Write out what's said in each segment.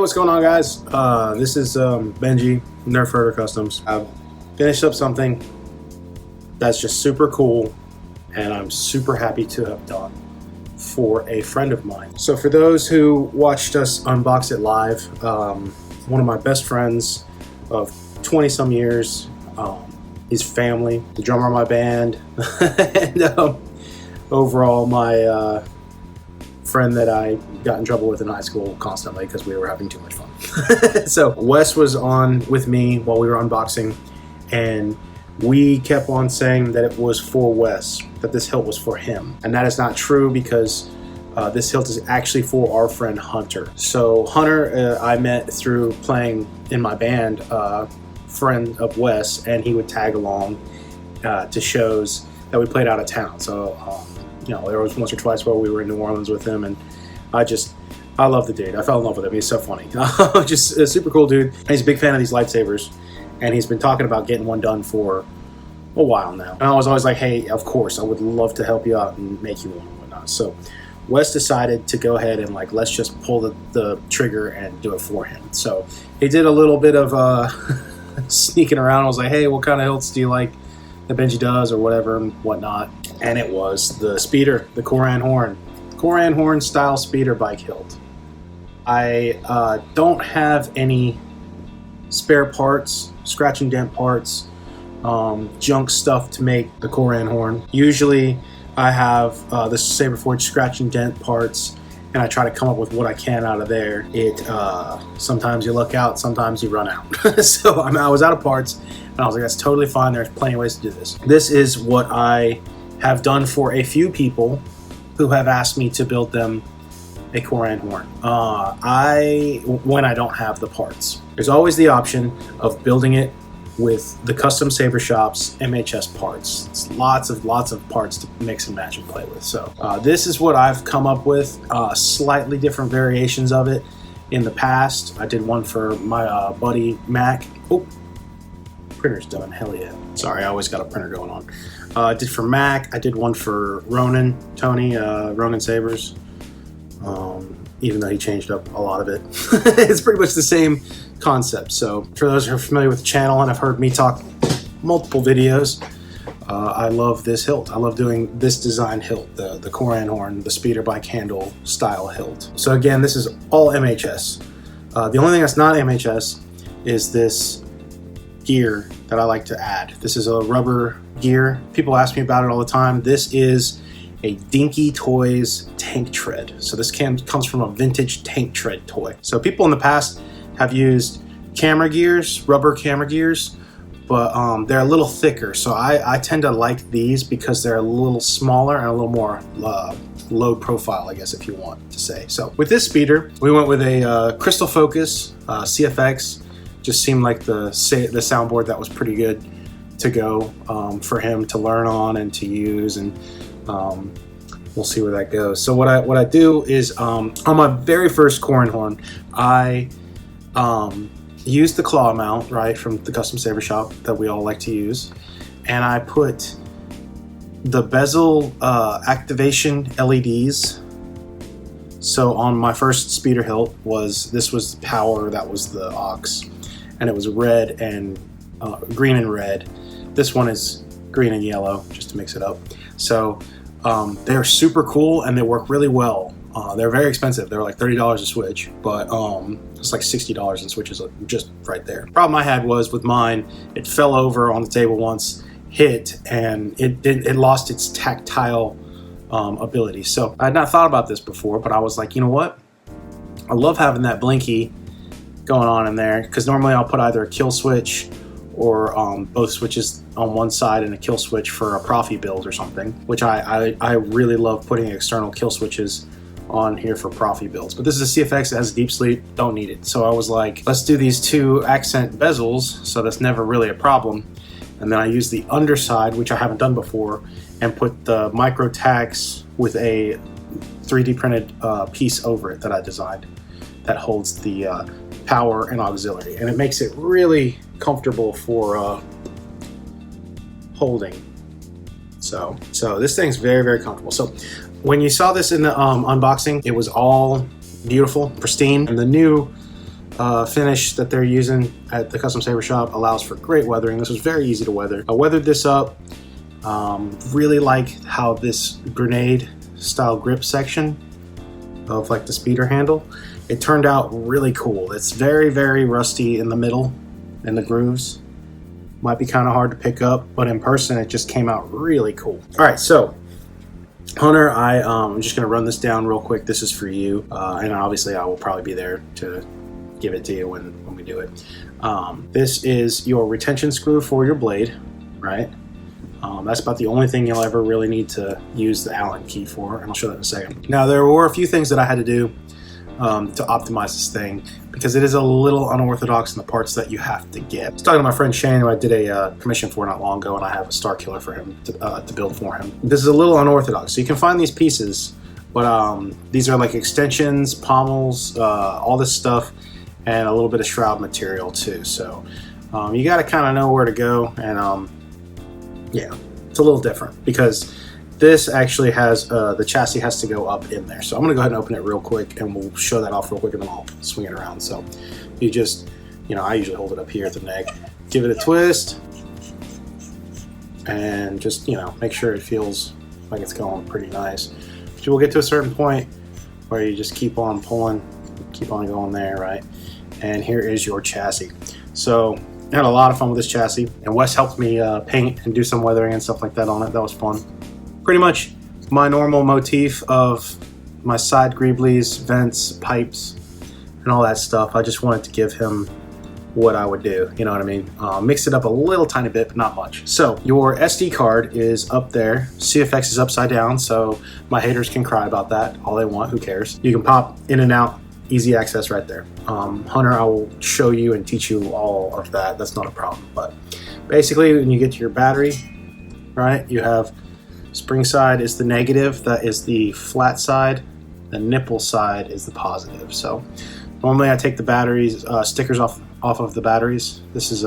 what's going on, guys? This is Benji, Nerf Herder Customs. I've finished up something that's just super cool, and I'm super happy to have done for a friend of mine. So for those who watched us unbox it live, one of my best friends of 20 some years, his family, the drummer of my band, and overall my friend that I got in trouble with in high school constantly because we were having too much fun. So Wes was on with me while we were unboxing, and we kept on saying that it was for Wes, that this hilt was for him. And that is not true, because this hilt is actually for our friend Hunter. So Hunter, I met through playing in my band, friend of Wes, and he would tag along to shows that we played out of town. So you know, there was once or twice where we were in New Orleans with him, and I love the dude. I fell in love with him. He's so funny. Just a super cool dude. And he's a big fan of these lightsabers, and he's been talking about getting one done for a while now. And I was always like, hey, of course, I would love to help you out and make you one and whatnot. So Wes decided to go ahead and let's just pull the trigger and do it for him. So he did a little bit of sneaking around. I was like, hey, what kind of hilts do you like that Benji does, or whatever and whatnot? And it was the speeder, the Corran horn style speeder bike hilt. I don't have any spare parts, scratch and dent parts, junk stuff to make the Corran horn. Usually I have the Saber Forge scratch and dent parts, and I try to come up with what I can out of there. Sometimes you luck out, sometimes you run out. So I was out of parts, and I was like, that's totally fine. There's plenty of ways to do this. This is what I have done for a few people who have asked me to build them a Corran horn. When I don't have the parts, there's always the option of building it with the Custom Saber Shop's MHS parts. It's lots of parts to mix and match and play with. So this is what I've come up with, slightly different variations of it in the past. I did one for my buddy Mac. Oh, printer's done, hell yeah. Sorry, I always got a printer going on. I did for Mac, I did one for Tony, Ronin Sabers, even though he changed up a lot of it. It's pretty much the same concept. So for those who are familiar with the channel and have heard me talk multiple videos, I love this hilt. I love doing this design hilt, the Corran horn, the speeder bike handle style hilt. So again, this is all MHS. The only thing that's not MHS is this gear that I like to add. This is a rubber gear. People ask me about it all the time. This is a Dinky Toys tank tread. So this comes from a vintage tank tread toy. So people in the past have used camera gears, rubber camera gears, but they're a little thicker. So I tend to like these because they're a little smaller and a little more low profile, I guess, if you want to say. So with this speeder, we went with a Crystal Focus CFX. Just seemed like the soundboard that was pretty good to go for him to learn on and to use, and we'll see where that goes. So what I do is on my very first Corran horn, I used the claw mount, right, from the Custom Saber Shop that we all like to use, and I put the bezel activation LEDs. So on my first speeder hilt this was the power, that was the aux, and it was red and green and red. This one is green and yellow, just to mix it up. So they're super cool, and they work really well. They're very expensive. They're like $30 a switch, but it's like $60 in switches just right there. Problem I had was with mine, it fell over on the table once, hit, and it lost its tactile ability. So I had not thought about this before, but I was like, you know what? I love having that blinky going on in there, because normally I'll put either a kill switch or both switches on one side and a kill switch for a Profi build or something, which I really love putting external kill switches on here for Profi builds. But this is a CFX that has deep sleep, don't need it. So I was like, let's do these two accent bezels, so that's never really a problem. And then I use the underside, which I haven't done before, and put the micro tags with a 3D printed piece over it that I designed that holds the power and auxiliary, and it makes it really comfortable for holding. So this thing's very, very comfortable. So when you saw this in the unboxing, it was all beautiful, pristine, and the new finish that they're using at the Custom Saber Shop allows for great weathering. This was very easy to weather. I weathered this up. Really like how this grenade style grip section of like the speeder handle, it turned out really cool. It's very, very rusty in the middle, in the grooves. Might be kind of hard to pick up, but in person it just came out really cool. All right, so Hunter, I'm just gonna run this down real quick. This is for you, and obviously I will probably be there to give it to you when we do it. This is your retention screw for your blade, right? That's about the only thing you'll ever really need to use the Allen key for, and I'll show that in a second. Now, there were a few things that I had to do to optimize this thing, because it is a little unorthodox in the parts that you have to get. I was talking to my friend Shane, who I did a commission for not long ago, and I have a Star Killer for him to build for him. This is a little unorthodox, so you can find these pieces, but these are like extensions, pommels, all this stuff, and a little bit of shroud material too. So you got to kind of know where to go, and yeah, it's a little different because this actually has the chassis has to go up in there. So I'm gonna go ahead and open it real quick, and we'll show that off real quick, and then I'll swing it around. So you just, I usually hold it up here at the neck, give it a twist, and just, make sure it feels like it's going pretty nice. But you will get to a certain point where you just keep on pulling, keep on going there, right? And here is your chassis. So I had a lot of fun with this chassis, and Wes helped me paint and do some weathering and stuff like that on it. That was fun. Pretty much my normal motif of my side greeblies, vents, pipes, and all that stuff. I just wanted to give him what I would do, you know what I mean? Mix it up a little tiny bit, but not much. So your SD card is up there. CFX is upside down, so my haters can cry about that all they want, who cares? You can pop in and out, easy access right there. Hunter, I will show you and teach you all of that. That's not a problem. But basically, when you get to your battery, right, you have spring side is the negative, that is the flat side. The nipple side is the positive. So normally I take the batteries, stickers off of the batteries. This is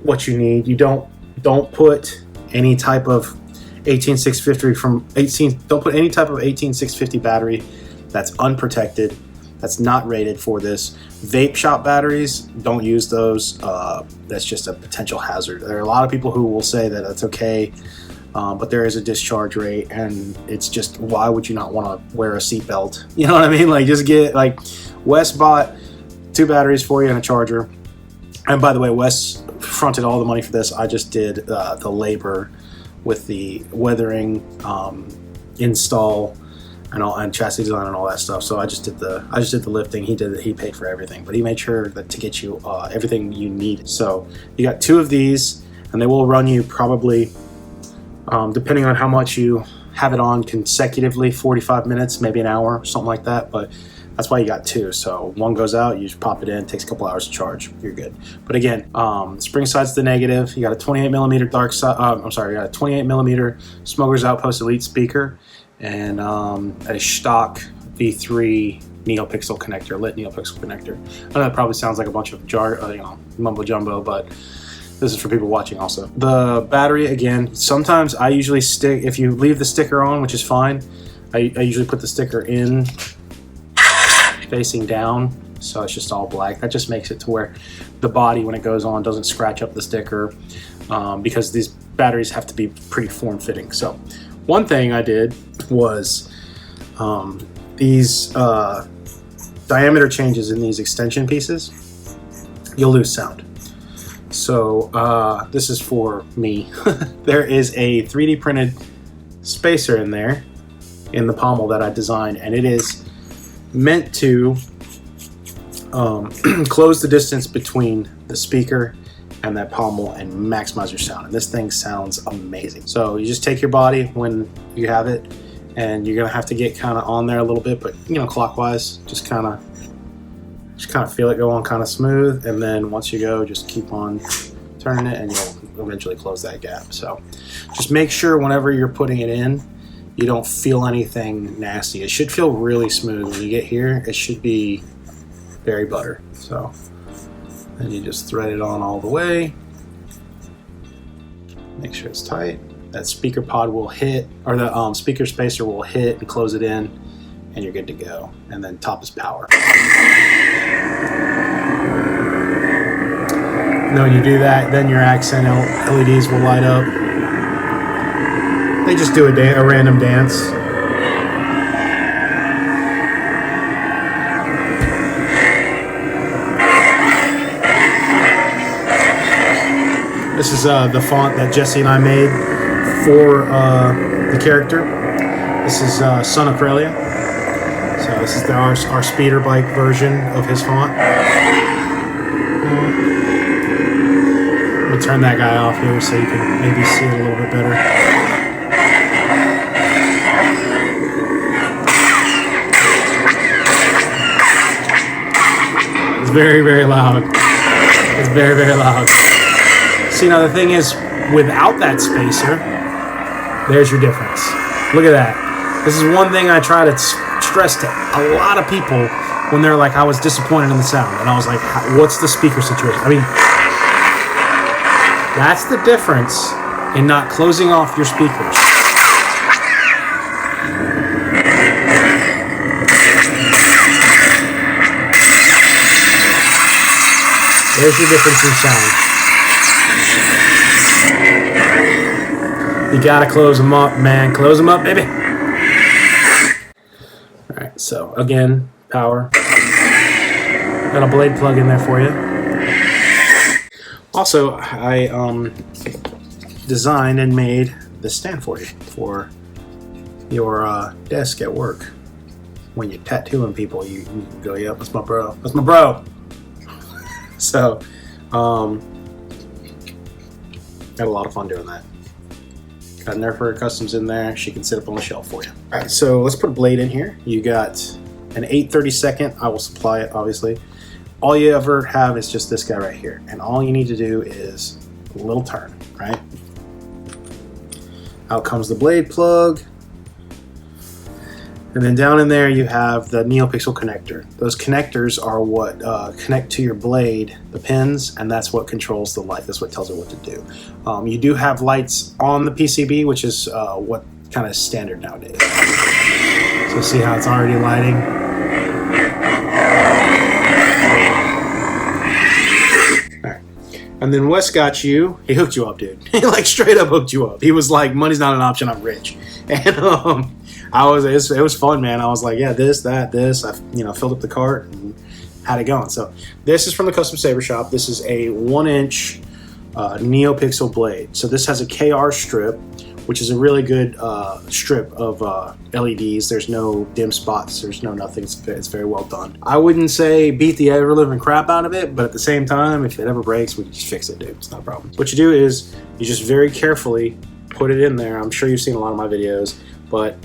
what you need. You don't put any type of 18650 don't put any type of 18650 battery that's unprotected, that's not rated for this. Vape shop batteries, don't use those. That's just a potential hazard. There are a lot of people who will say that that's okay, but there is a discharge rate, and it's just, why would you not want to wear a seatbelt? You know what I mean? Like, just get, like, Wes bought 2 batteries for you and a charger. And by the way, Wes fronted all the money for this. I just did the labor with the weathering, install, and chassis design and all that stuff. So I just did the lifting. He paid for everything, but he made sure that to get you everything you need. So you got 2 of these, and they will run you probably, depending on how much you have it on consecutively, 45 minutes, maybe an hour, something like that. But that's why you got 2. So one goes out, you just pop it in, it takes a couple hours to charge, you're good. But again, spring side's the negative. You got a 28 millimeter dark side. You got a 28 millimeter Smuggerlers Outpost Elite speaker, and a stock V3 NeoPixel connector, lit NeoPixel connector. I know that probably sounds like a bunch of mumbo jumbo, but this is for people watching also. The battery, again, sometimes I usually stick, if you leave the sticker on, which is fine, I usually put the sticker in facing down, so it's just all black. That just makes it to where the body, when it goes on, doesn't scratch up the sticker, because these batteries have to be pretty form-fitting. So one thing I did was these diameter changes in these extension pieces, you'll lose sound. So this is for me. There is a 3D printed spacer in there in the pommel that I designed, and it is meant to close the distance between the speaker and that pommel and maximize your sound. And this thing sounds amazing. So you just take your body when you have it, and you're gonna have to get kind of on there a little bit, but clockwise, just kind of feel it go on kind of smooth, and then once you go, just keep on turning it, and you'll eventually close that gap. So just make sure whenever you're putting it in, you don't feel anything nasty. It should feel really smooth. When you get here, it should be very butter. So then you just thread it on all the way. Make sure it's tight. That speaker pod will hit, or the speaker spacer will hit and close it in, and you're good to go. And then top is power. And then when you do that, then your accent LEDs will light up. They just do a random dance. This is the font that Jesse and I made for the character. This is Son of Corellia. So this is our speeder bike version of his font. Let me turn that guy off here so you can maybe see it a little bit better. It's very, very loud. It's very, very loud. See, now the thing is, without that spacer, there's your difference. Look at that. This is one thing I try to stress to a lot of people when they're like, I was disappointed in the sound. And I was like, what's the speaker situation? I mean, that's the difference in not closing off your speakers. There's your difference in sound. You gotta close them up, man. Close them up, baby. Alright, so again, power. Got a blade plug in there for you. Also, I designed and made this stand for you for your desk at work. When you're tattooing people, you go, yep, that's my bro. That's my bro. So, had a lot of fun doing that. Got Nerf Herder Customs in there. She can sit up on the shelf for you. All right, so let's put a blade in here. You got an 8/32. I will supply it, obviously. All you ever have is just this guy right here. And all you need to do is a little turn, right? Out comes the blade plug. And then down in there you have the NeoPixel connector. Those connectors are what connect to your blade, the pins, and that's what controls the light. That's what tells it what to do. You do have lights on the PCB, which is what kind of standard nowadays. So see how it's already lighting? All right. And then Wes got you, he hooked you up, dude. He like straight up hooked you up. He was like, money's not an option, I'm rich. And it was fun, man. I was like, yeah, this. I filled up the cart and had it going. So this is from the Custom Saber Shop. This is a 1-inch NeoPixel blade. So this has a KR strip, which is a really good strip of LEDs. There's no dim spots. There's no nothing. It's very well done. I wouldn't say beat the ever-living crap out of it, but at the same time, if it ever breaks, we can just fix it, dude. It's not a problem. What you do is you just very carefully put it in there. I'm sure you've seen a lot of my videos, but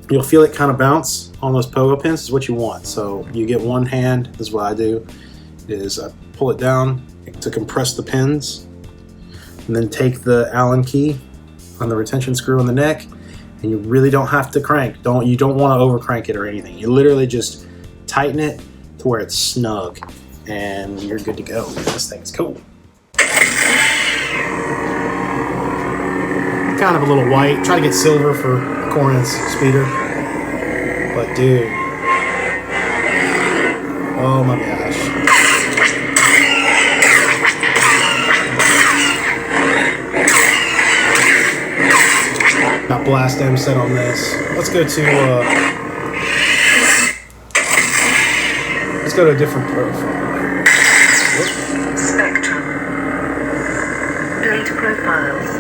you'll feel it kind of bounce on those pogo pins. Is what you want. So you get one hand. This is what I do. Is I pull it down to compress the pins, and then take the Allen key on the retention screw on the neck, and you really don't have to crank. You don't want to over crank it or anything. You literally just tighten it to where it's snug, and you're good to go. This thing is cool. Kind of a little white. Try to get silver for Corran's speeder. But dude. Oh my gosh. Got blast M set on this. Let's go to a different profile. Spectrum. Blade profiles.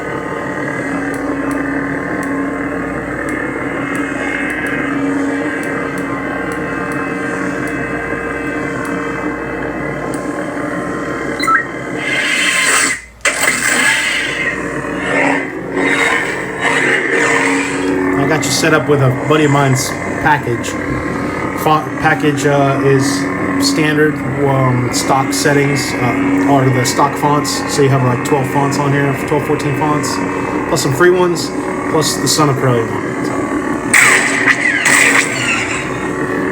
Set up with a buddy of mine's package. Font package is standard stock settings are the stock fonts. So you have like 12 fonts on here, 12, 14 fonts, plus some free ones, plus the Son of Corellia one.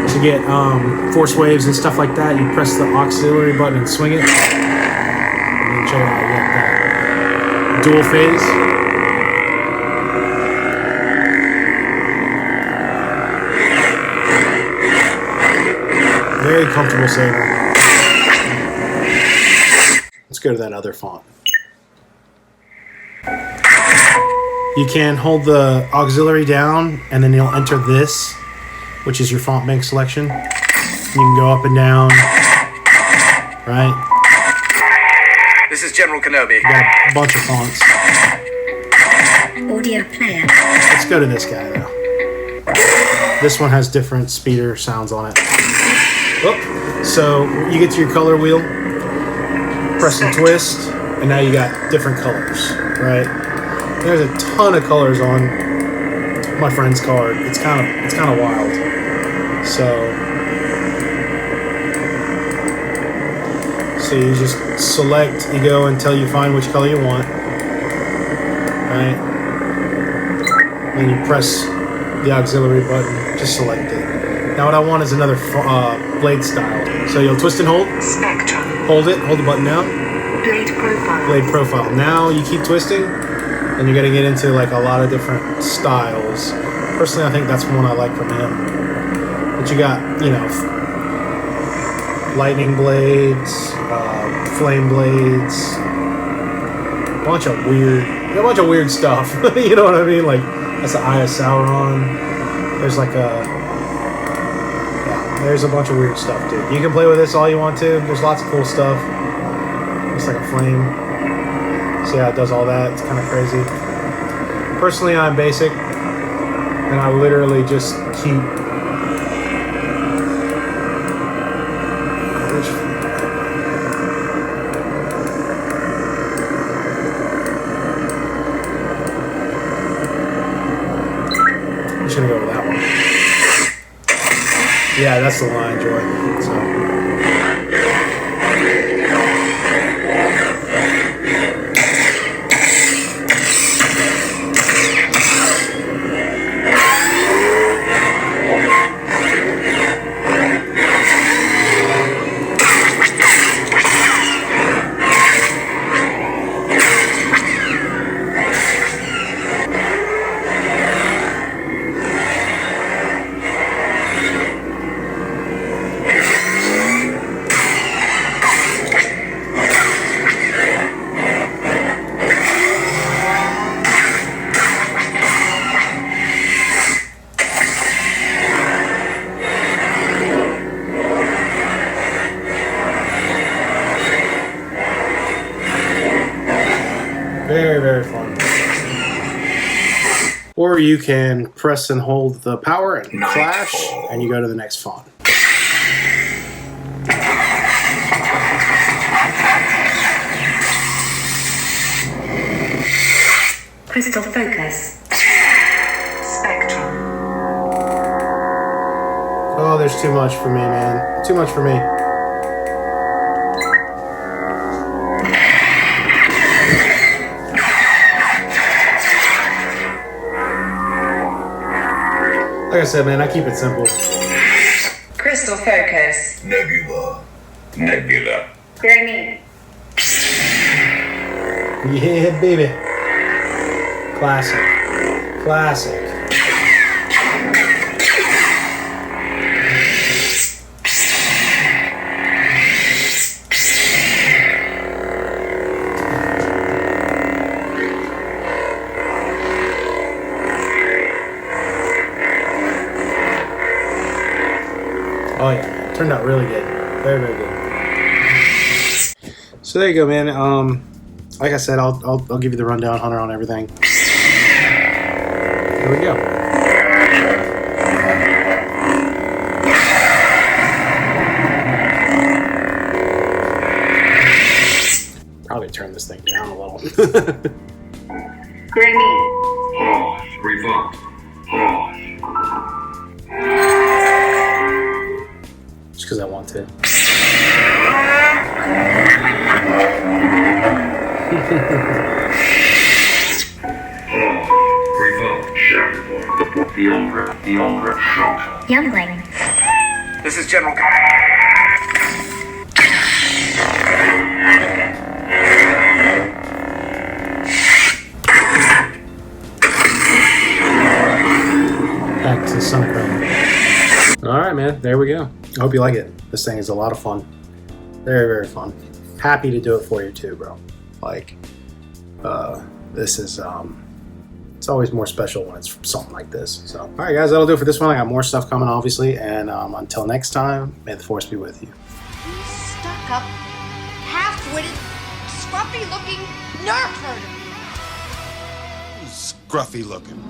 To get force waves and stuff like that, you press the auxiliary button and swing it. And then check it out, you got that dual phase. Very comfortable saber. go to that other font. You can hold the auxiliary down, and then you'll enter this, which is your font bank selection. You can go up and down, right? This is General Kenobi. You got a bunch of fonts. Audio player. Let's go to this guy, though. This one has different speeder sounds on it. Oh, so you get to your color wheel, press and twist, and now you got different colors, right? There's a ton of colors on my friend's card. It's kind of wild. So you just select, you go until you find which color you want, right? Then you press the auxiliary button, just select it. Now what I want is another blade style. So you'll twist and hold. Spectrum. Hold it, hold the button down. Blade profile. Blade profile. Now you keep twisting, and you're gonna get into like a lot of different styles. Personally, I think that's one I like from him. But you got, you know, lightning blades, flame blades, a bunch of weird stuff. You know what I mean? Like that's the Eye of Sauron. There's like there's a bunch of weird stuff, dude. You can play with this all you want to. There's lots of cool stuff. It's like a flame. See how it does all that? It's kind of crazy. Personally, I'm basic, and I literally just keep. I'm just gonna go with that one. Yeah, that's the one I enjoy. So. Very, very fun. Or you can press and hold the power and flash, and you go to the next font. Crystal focus. Spectrum. Oh, there's too much for me, man. Too much for me. Like I said, man, I keep it simple. Crystal focus. Nebula. Nebula. Granny. Yeah, baby. Classic. Classic. Oh yeah, man. Turned out really good. Very, very good. So there you go, man. Like I said, I'll give you the rundown, Hunter, on everything. Here we go. Probably turn this thing down a little. Granny. Pause. Revolt. Pause. Just because I want to. Youngling. This is General. Back to Smuggerlers. All right, man. There we go. I hope you like it. This thing is a lot of fun. Very, very fun. happy to do it for you too, bro. Like, this is it's always more special when it's something like this. So, all right, guys, that'll do it for this one. I got more stuff coming, obviously, and until next time, may the force be with you. Stuck up, half-witted, scruffy-looking nerf herder. Scruffy looking.